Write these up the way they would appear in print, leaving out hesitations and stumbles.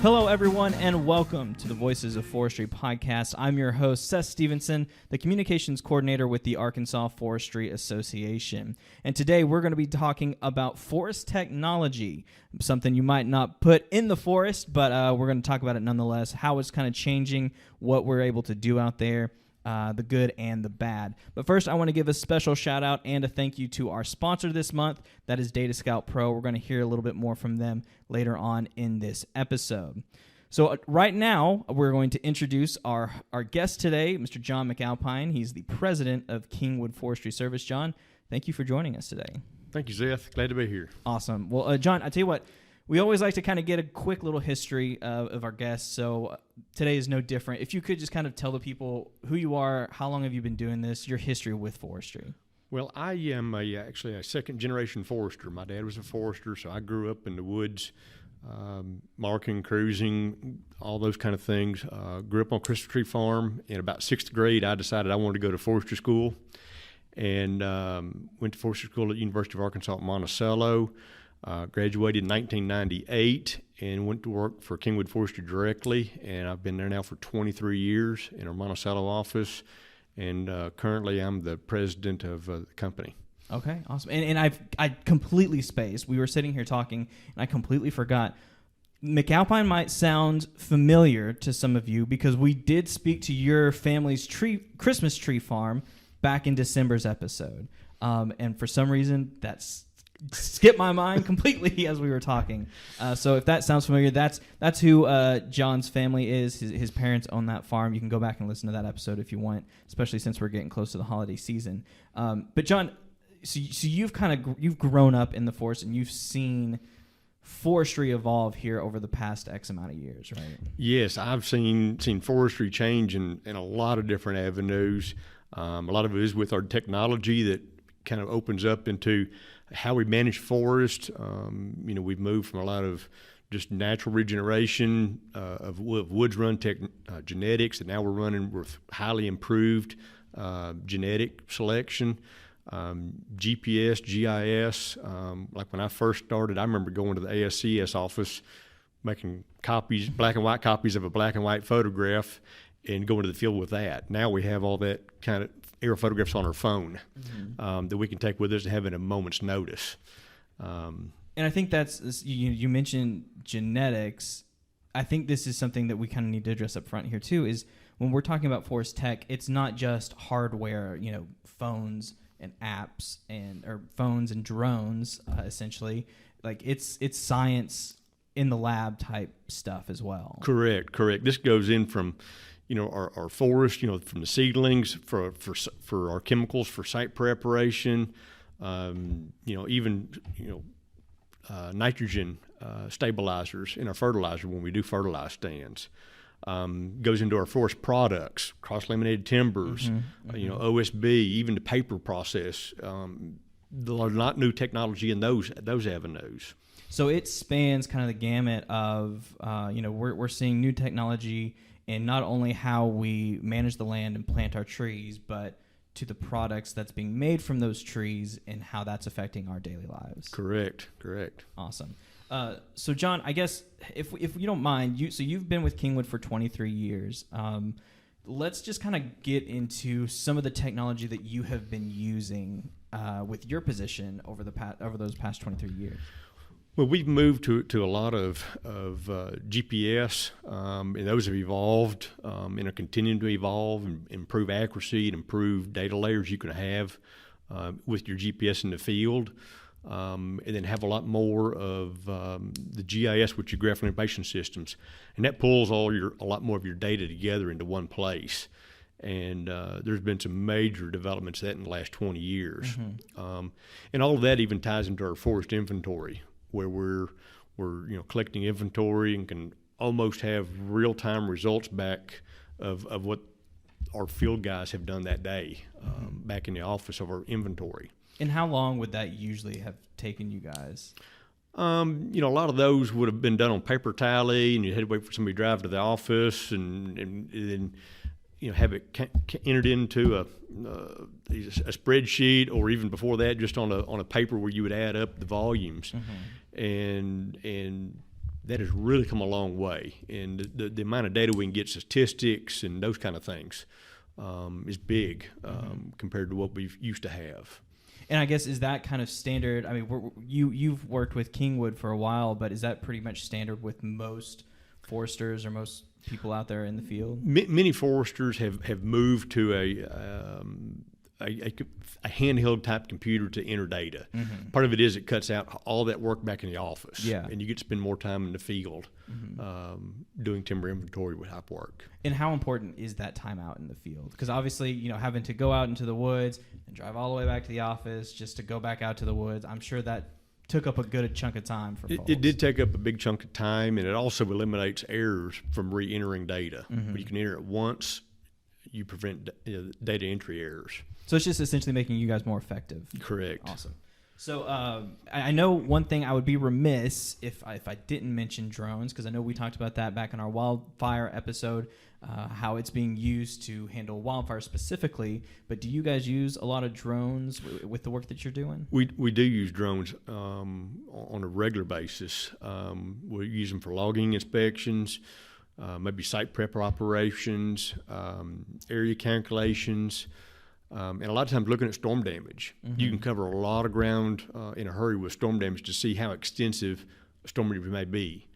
Hello, everyone, and welcome to the Voices of Forestry podcast. I'm your host, Seth Stephenson, the communications coordinator with the Arkansas Forestry Association. And today we're going to be talking about forest technology, something you might not put in the forest, but we're going to talk about it nonetheless, how it's kind of changing what we're able to do out there. The good and the bad. But first, I want to give a special shout out and a thank you to our sponsor this month. That is Data Scout Pro. We're going to hear a little bit more from them later on in this episode. So right now, we're going to introduce our guest today, Mr. John McAlpine. He's the president of Kingwood Forestry Service. John, thank you for joining us today. Thank you, Seth. Glad to be here. Awesome. Well, John, I tell you what, we always like to kind of get a quick little history of our guests, so today is no different. If you could just kind of tell the people who you are, how long have you been doing this, your history with forestry. Well, I am actually a second-generation forester. My dad was a forester, so I grew up in the woods, marking, cruising, all those kind of things. Grew up on Christmas Tree Farm. In about sixth grade, I decided I wanted to go to forestry school, and went to forestry school at University of Arkansas at Monticello. Graduated in 1998 and went to work for Kingwood Forestry directly, and I've been there now for 23 years in our Monticello office, and currently I'm the president of the company. Okay, awesome. And I completely spaced. We were sitting here talking, and I completely forgot. McAlpine might sound familiar to some of you because we did speak to your family's Christmas tree farm back in December's episode, and for some reason that's skipped my mind completely as we were talking. So if that sounds familiar, that's who John's family is. His parents own that farm. You can go back and listen to that episode if you want, especially since we're getting close to the holiday season. But John, so you've grown up in the forest and you've seen forestry evolve here over the past X amount of years, right? Yes, I've seen forestry change in a lot of different avenues. A lot of it is with our technology that kind of opens up into how we manage forest. We've moved from a lot of just natural regeneration of woods run genetics, and now we're running with highly improved genetic selection, GPS, GIS. Like when I first started, I remember going to the ASCS office, making copies, black and white copies of a black and white photograph, and going to the field with that. Now we have all that kind of aerial photographs on our phone that we can take with us and have at a moment's notice. And I think that's, you mentioned genetics. I think this is something that we kind of need to address up front here too, is when we're talking about forest tech, it's not just hardware, phones and apps or phones and drones, essentially. Like it's science in the lab type stuff as well. Correct. This goes in from our forest, from the seedlings for our chemicals for site preparation, even nitrogen stabilizers in our fertilizer when we do fertilize stands. Goes into our forest products, cross-laminated timbers, OSB, even the paper process. There's a lot new technology in those avenues. So it spans kind of the gamut of, we're seeing new technology in not only how we manage the land and plant our trees, but to the products that's being made from those trees and how that's affecting our daily lives. Correct. Awesome. So John, I guess if you don't mind, you've been with Kingwood for 23 years. Let's just kind of get into some of the technology that you have been using with your position over those past 23 years. Well, we've moved to a lot of GPS, and those have evolved and are continuing to evolve and improve accuracy and improve data layers you can have with your GPS in the field, and then have a lot more of the GIS, which are graphical information systems, and that pulls a lot more of your data together into one place. And there's been some major developments in the last 20 years, and all of that even ties into our forest inventory, where we're collecting inventory and can almost have real-time results back of what our field guys have done that day back in the office of our inventory. And how long would that usually have taken you guys? A lot of those would have been done on paper tally, and you had to wait for somebody to drive to the office and then have it entered into a spreadsheet, or even before that, just on a paper where you would add up the volumes. And that has really come a long way. And the amount of data we can get, statistics and those kind of things, is big compared to what we've used to have. And I guess, is that kind of standard? I mean, you've worked with Kingwood for a while, but is that pretty much standard with most foresters or most people out there in the field? Many foresters have moved to a handheld type computer to enter data. Part of it is it cuts out all that work back in the office, and you get to spend more time in the field doing timber inventory type work. And how important is that time out in the field? Because obviously, having to go out into the woods and drive all the way back to the office just to go back out to the woods, I'm sure that took up a good chunk of time for folks. It did take up a big chunk of time, and it also eliminates errors from re-entering data. When you can enter it once, you prevent data entry errors. So it's just essentially making you guys more effective. Correct. Awesome. So I know one thing I would be remiss if I didn't mention drones, because I know we talked about that back in our wildfire episode, how it's being used to handle wildfires specifically. But do you guys use a lot of drones with the work that you're doing? We do use drones on a regular basis. We use them for logging inspections, maybe site prep operations, area calculations. And a lot of times looking at storm damage. You can cover a lot of ground in a hurry with storm damage to see how extensive storm damage may be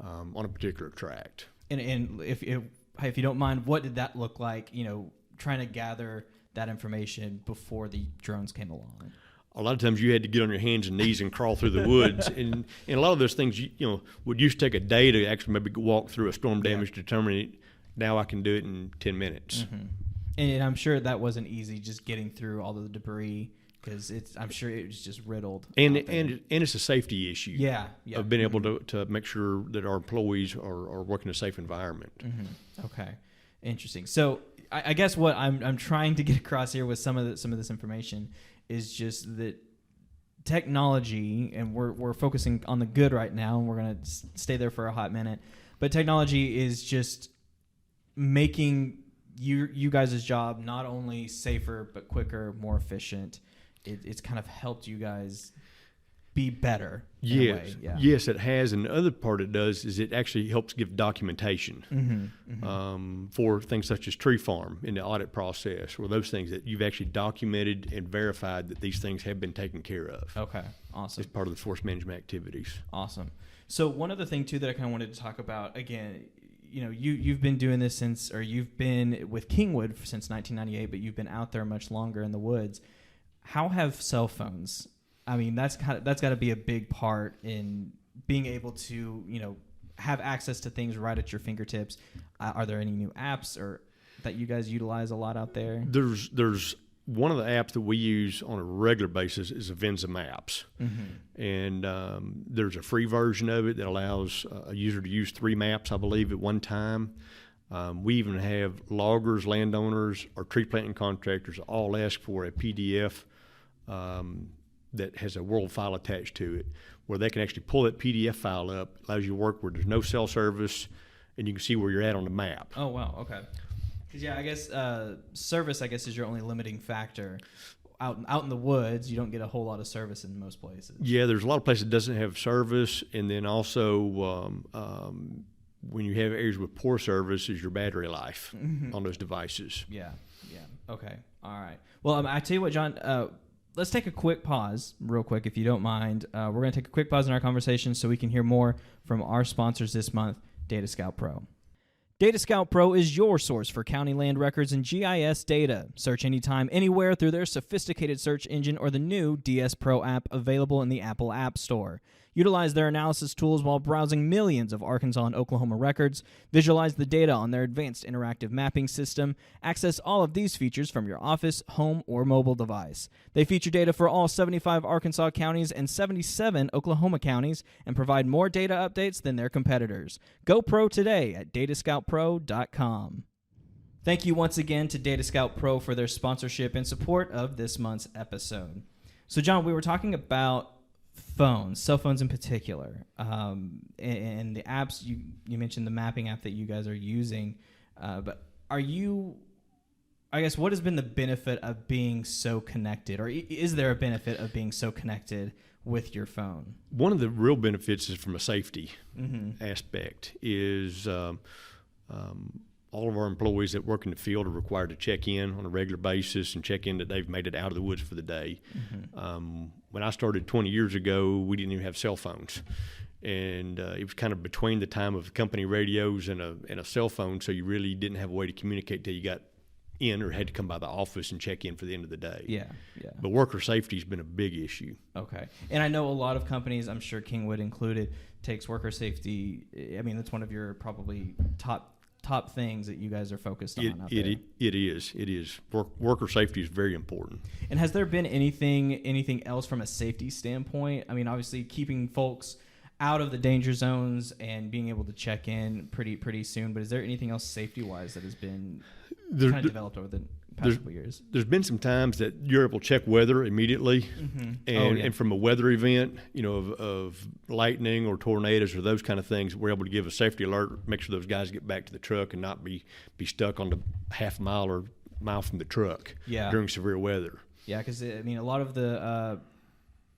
on a particular tract. And if you don't mind, what did that look like, trying to gather that information before the drones came along? A lot of times you had to get on your hands and knees and crawl through the woods. And a lot of those things, would used to take a day to actually maybe walk through a storm damage determinant. Now I can do it in 10 minutes. And I'm sure that wasn't easy, just getting through all of the debris, because I'm sure it was just riddled. And it's a safety issue. Yeah. Of being able to make sure that our employees are working in a safe environment. Okay, interesting. So I guess what I'm trying to get across here with some of this information is just that technology, and we're focusing on the good right now, and we're going to stay there for a hot minute. But technology is just making you guys' job not only safer but quicker, more efficient. It's kind of helped you guys be better. Yes, yes, it has. And the other part it does is it actually helps give documentation for things such as tree farm in the audit process, or those things that you've actually documented and verified that these things have been taken care of. Okay, awesome. As part of the forest management activities. Awesome. So one other thing too that I kind of wanted to talk about, again, you've been doing this you've been with Kingwood since 1998, but you've been out there much longer in the woods. How have cell phones? I mean, that's got to be a big part in being able to, have access to things right at your fingertips. Are there any new apps or that you guys utilize a lot out there? There's one of the apps that we use on a regular basis is Avenza Maps. And there's a free version of it that allows a user to use 3 maps, I believe, at one time. We even have loggers, landowners, or tree planting contractors all ask for a PDF that has a world file attached to it, where they can actually pull that PDF file up. It allows you to work where there's no cell service, and you can see where you're at on the map. Oh, wow, okay. Because, I guess service, is your only limiting factor. Out in the woods, you don't get a whole lot of service in most places. Yeah, there's a lot of places that doesn't have service, and then also when you have areas with poor service is your battery life on those devices. Yeah. Okay, all right. Well, I tell you what, John, let's take a quick pause real quick, if you don't mind. We're going to take a quick pause in our conversation so we can hear more from our sponsors this month, Data Scout Pro. Data Scout Pro is your source for county land records and GIS data. Search anytime, anywhere through their sophisticated search engine or the new DS Pro app available in the Apple App Store. Utilize their analysis tools while browsing millions of Arkansas and Oklahoma records. Visualize the data on their advanced interactive mapping system. Access all of these features from your office, home, or mobile device. They feature data for all 75 Arkansas counties and 77 Oklahoma counties and provide more data updates than their competitors. Go pro today at datascoutpro.com. Thank you once again to Data Scout Pro for their sponsorship and support of this month's episode. So, John, we were talking about phones, cell phones in particular, and the apps. You mentioned the mapping app that you guys are using, but are you I guess, what has been the benefit of being so connected, or is there a benefit of being so connected with your phone? One of the real benefits is from a safety aspect is all of our employees that work in the field are required to check in on a regular basis and check in that they've made it out of the woods for the day. When I started 20 years ago, we didn't even have cell phones. And it was kind of between the time of company radios and a cell phone, so you really didn't have a way to communicate till you got in or had to come by the office and check in for the end of the day. Yeah. But worker safety has been a big issue. Okay. And I know a lot of companies, I'm sure Kingwood included, takes worker safety. I mean, that's one of your probably top things that you guys are focused on out there. It is. Worker safety is very important. And has there been anything else from a safety standpoint? I mean, obviously keeping folks out of the danger zones and being able to check in pretty soon, but is there anything else safety-wise that has been kind of developed over the past couple years? There's been some times that you're able to check weather immediately, and from a weather event, of lightning or tornadoes or those kind of things, we're able to give a safety alert, make sure those guys get back to the truck and not be stuck on the half mile or mile from the truck during severe weather. Yeah, because I mean, a lot of the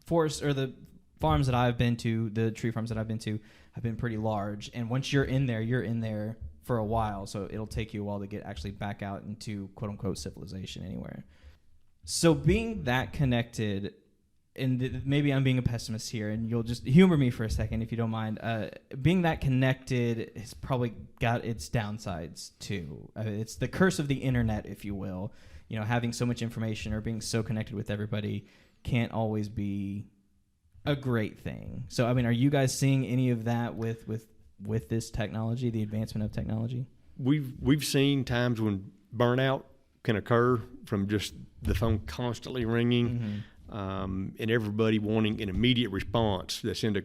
forest or the farms that I've been to, the tree farms that I've been to, have been pretty large, and once you're in there for a while, so it'll take you a while to get actually back out into quote-unquote civilization anywhere. So being that connected, and maybe I'm being a pessimist here, and you'll just humor me for a second if you don't mind, being that connected has probably got its downsides too. It's the curse of the internet, if you will. Having so much information or being so connected with everybody can't always be a great thing. So, I mean, are you guys seeing any of that with this technology, the advancement of technology? We've seen times when burnout can occur from just the phone constantly ringing, and everybody wanting an immediate response. They send a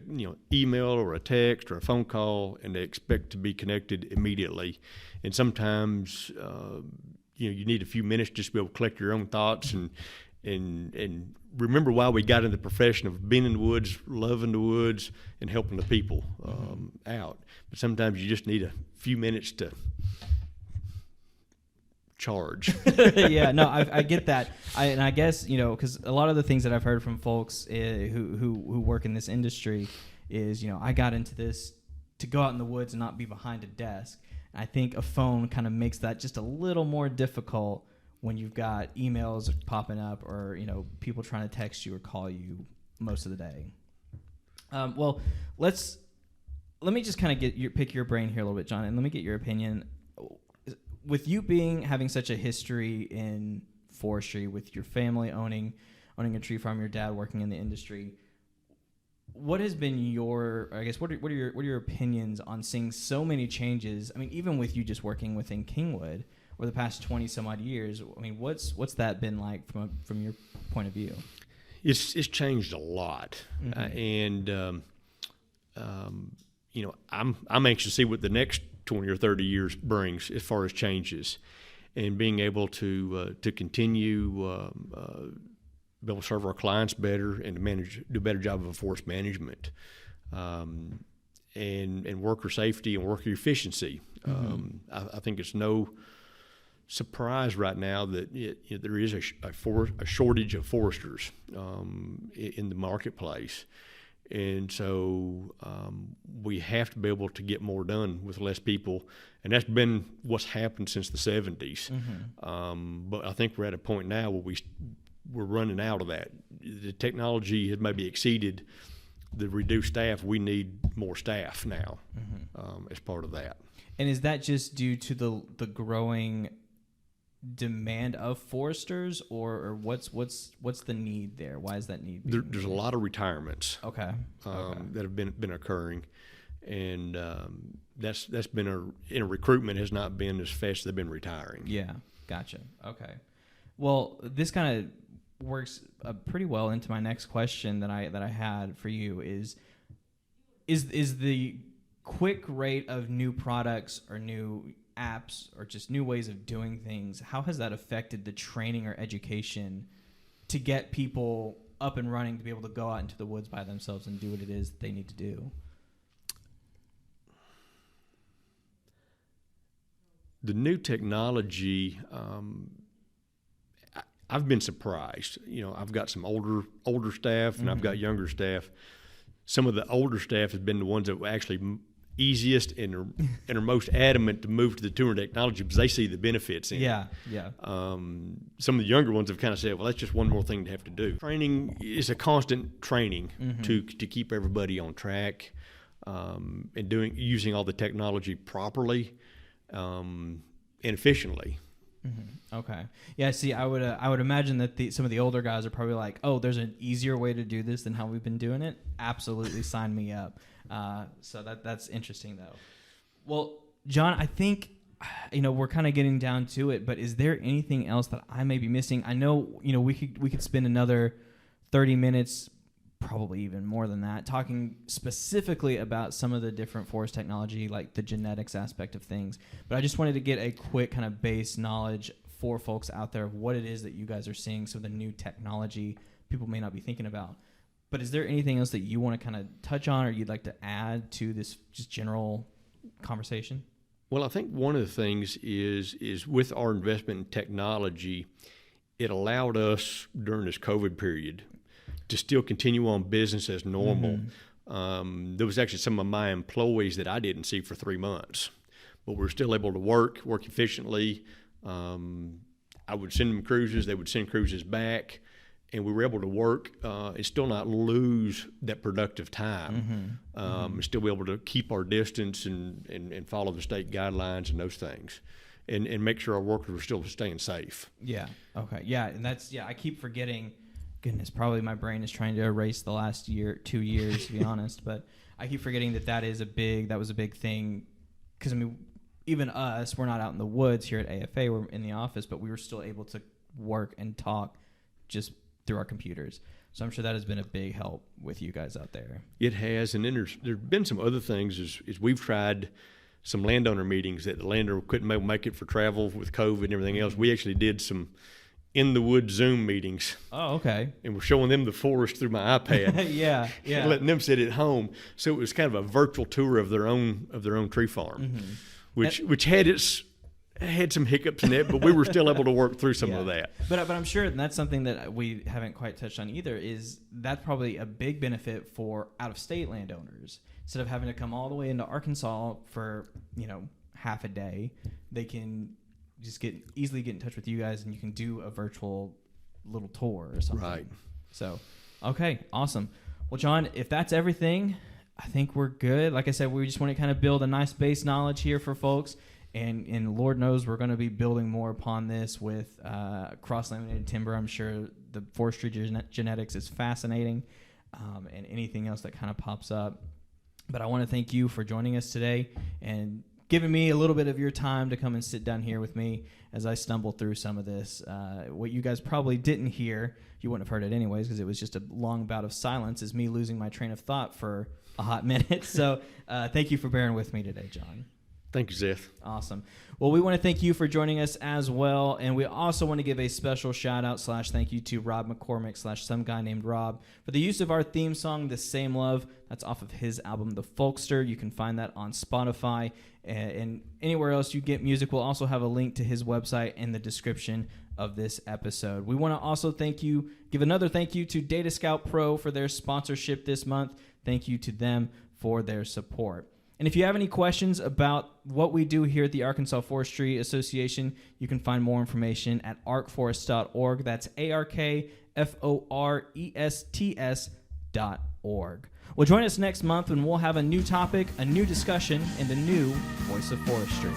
email or a text or a phone call, and they expect to be connected immediately. And sometimes you need a few minutes just to be able to collect your own thoughts and remember why we got into the profession of being in the woods, loving the woods, and helping the people out. But sometimes you just need a few minutes to charge. Yeah, no, I get that. And I guess, because a lot of the things that I've heard from folks who work in this industry is, I got into this to go out in the woods and not be behind a desk. I think a phone kind of makes that just a little more difficult when you've got emails popping up or, people trying to text you or call you most of the day. Well, let me just kind of pick your brain here a little bit, John, and let me get your opinion. With you having such a history in forestry, with your family owning a tree farm, your dad working in the industry, what has been what are your opinions on seeing so many changes? I mean, even with you just working within Kingwood over the past 20 some odd years, I mean, what's that been like from your point of view? It's changed a lot, and I'm anxious to see what the next 20 or 30 years brings as far as changes, and being able to continue be able to serve our clients better and to do a better job of forest management, and worker safety and worker efficiency. I think it's no surprise right now that there is a shortage of foresters in the marketplace. And so we have to be able to get more done with less people. And that's been what's happened since the 70s. But I think we're at a point now where we're running out of that. The technology has maybe exceeded the reduced staff. We need more staff now as part of that. And is that just due to the growing demand of foresters, or what's the need there? Why is that need? There's a lot of retirements. Okay. That have been occurring, and that's been in recruitment has not been as fast as they've been retiring. Yeah, gotcha. Okay. Well, this kind of works pretty well into my next question that I had for you is the quick rate of new products or new apps or just new ways of doing things, how has that affected the training or education to get people up and running to be able to go out into the woods by themselves and do what it is that they need to do? The new technology I've been surprised. I've got some older staff and I've got younger staff. Some of the older staff has been the ones that were actually easiest and are most adamant to move to the touring technology because they see the benefits in it. Yeah. Some of the younger ones have kind of said, well, that's just one more thing to have to do. Training is a constant training to keep everybody on track, and using all the technology properly and efficiently. Okay. Yeah. See, I would imagine that some of the older guys are probably like, "Oh, there's an easier way to do this than how we've been doing it." Absolutely, sign me up. So that's interesting, though. Well, John, I think we're kind of getting down to it, but is there anything else that I may be missing? I know we could spend another 30 minutes, probably even more than that, talking specifically about some of the different forest technology, like the genetics aspect of things. But I just wanted to get a quick kind of base knowledge for folks out there of what it is that you guys are seeing, some of the new technology people may not be thinking about. But is there anything else that you want to kind of touch on or you'd like to add to this just general conversation? Well, I think one of the things is with our investment in technology, it allowed us during this COVID period to still continue on business as normal. There was actually some of my employees that I didn't see for 3 months, but we're still able to work efficiently. I would send them cruises, they would send cruises back, and we were able to work and still not lose that productive time. Still be able to keep our distance and follow the state guidelines and those things, and make sure our workers were still staying safe. Yeah. Okay. Yeah. And I keep forgetting. Goodness, probably my brain is trying to erase the last 2 years, to be honest. But I keep forgetting that was a big thing. Because, even us, we're not out in the woods here at AFA. We're in the office, but we were still able to work and talk just through our computers. So I'm sure that has been a big help with you guys out there. It has. And then there's been some other things is we've tried some landowner meetings that the landowner couldn't make it for travel with COVID and everything else. We actually did some in the woods Zoom meetings. Oh, okay. And we're showing them the forest through my iPad. yeah. And letting them sit at home. So it was kind of a virtual tour of their own tree farm, which had some hiccups in it, but we were still able to work through some of that. But I'm sure that's something that we haven't quite touched on either. Is that's probably a big benefit for out-of-state landowners. Instead of having to come all the way into Arkansas for half a day, they can just easily get in touch with you guys, and you can do a virtual little tour or something. Right. So, okay, awesome. Well, John, if that's everything, I think we're good. Like I said, we just want to kind of build a nice base knowledge here for folks, and Lord knows we're going to be building more upon this with cross-laminated timber. I'm sure the forestry genetics is fascinating, and anything else that kind of pops up. But I want to thank you for joining us today and giving me a little bit of your time to come and sit down here with me as I stumble through some of this. What you guys probably didn't hear, you wouldn't have heard it anyways because it was just a long bout of silence, is me losing my train of thought for a hot minute. So thank you for bearing with me today, John. Thank you, Seth. Awesome. Well, we want to thank you for joining us as well. And we also want to give a special shout out / thank you to Rob McCormick / some guy named Rob for the use of our theme song, The Same Love. That's off of his album, The Folkster. You can find that on Spotify and anywhere else you get music. We'll also have a link to his website in the description of this episode. We want to also give another thank you to Data Scout Pro for their sponsorship this month. Thank you to them for their support. And if you have any questions about what we do here at the Arkansas Forestry Association, you can find more information at arkforest.org. That's ARKFORESTS.org. Well, join us next month when we'll have a new topic, a new discussion, and a new Voice of Forestry.